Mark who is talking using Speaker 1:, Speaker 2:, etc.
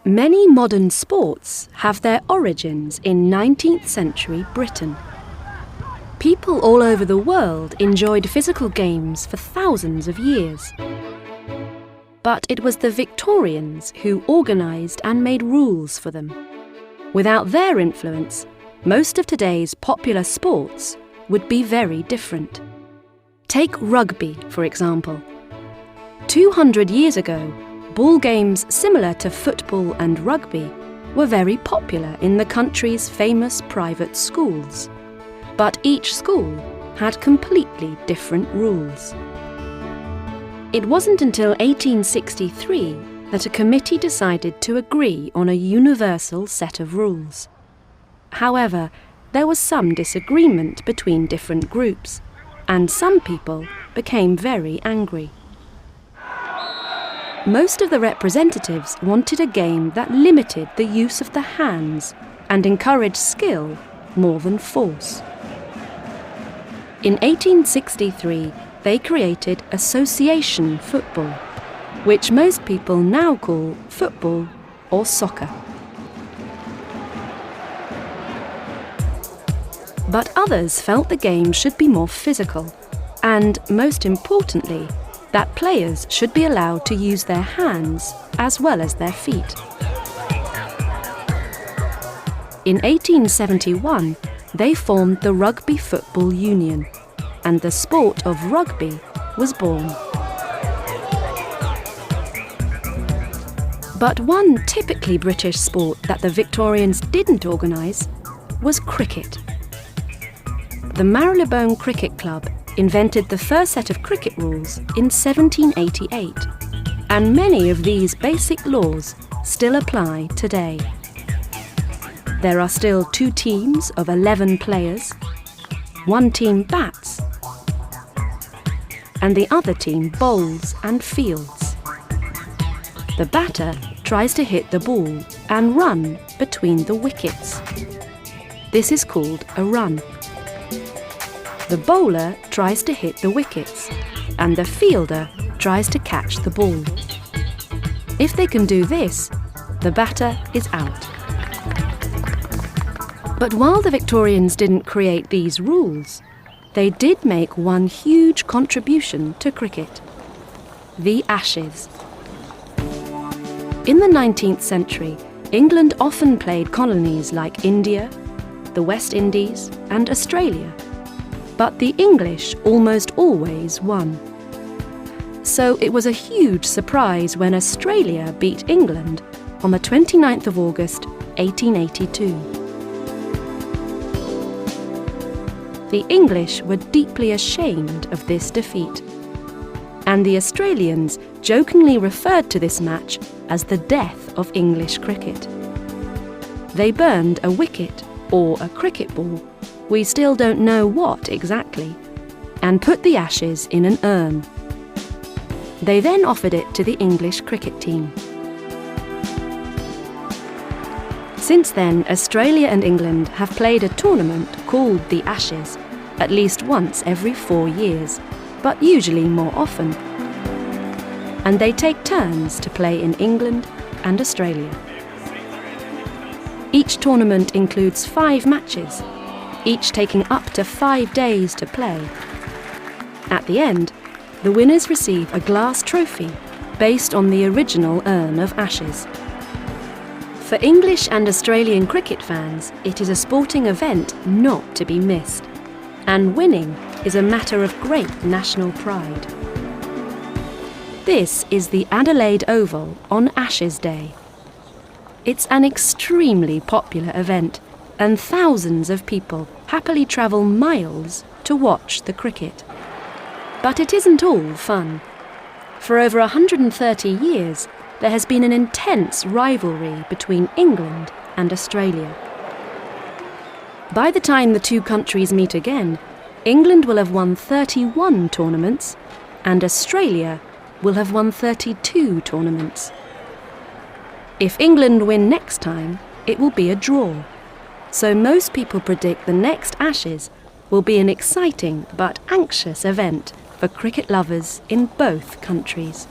Speaker 1: Many modern sports have their origins in 19th century Britain. People all over the world enjoyed physical games for thousands of years. But it was the Victorians who organised and made rules for them. Without their influence, most of today's popular sports would be very different. Take rugby, for example. 200 years ago, ball games similar to football and rugby were very popular in the country's famous private schools. But each school had completely different rules. It wasn't until 1863 that a committee decided to agree on a universal set of rules. However, there was some disagreement between different groups, and some people became very angry. Most of the representatives wanted a game that limited the use of the hands and encouraged skill more than force. In 1863, they created association football, which most people now call football or soccer. But others felt the game should be more physical, and most importantly, that players should be allowed to use their hands as well as their feet. In 1871, they formed the Rugby Football Union, and the sport of rugby was born. But one typically British sport that the Victorians didn't organise was cricket. The Marylebone Cricket Club invented the first set of cricket rules in 1788, and many of these basic laws still apply today. There are still 2 teams of 11 players, 1 team bats, and the other team bowls and fields. The batter tries to hit the ball and run between the wickets. This is called a run. The bowler tries to hit the wickets, and the fielder tries to catch the ball. If they can do this, the batter is out. But while the Victorians didn't create these rules, they did make one huge contribution to cricket: the Ashes. In the 19th century, England often played colonies like India, the West Indies, and Australia. But the English almost always won. So it was a huge surprise when Australia beat England on the 29th of August, 1882. The English were deeply ashamed of this defeat, and the Australians jokingly referred to this match as the death of English cricket. They burned a wicket, or a cricket ball, we still don't know what exactly, and put the ashes in an urn. They then offered it to the English cricket team. Since then, Australia and England have played a tournament called the Ashes at least once every 4 years, but usually more often. And they take turns to play in England and Australia. Each tournament includes 5 matches, each taking up to 5 days to play. At the end, the winners receive a glass trophy based on the original urn of ashes. For English and Australian cricket fans, it is a sporting event not to be missed, and winning is a matter of great national pride. This is the Adelaide Oval on Ashes Day. It's an extremely popular event, and thousands of people happily travel miles to watch the cricket. But it isn't all fun. For over 130 years, there has been an intense rivalry between England and Australia. By the time the 2 countries meet again, England will have won 31 tournaments, and Australia will have won 32 tournaments. If England win next time, it will be a draw. So most people predict the next Ashes will be an exciting but anxious event for cricket lovers in both countries.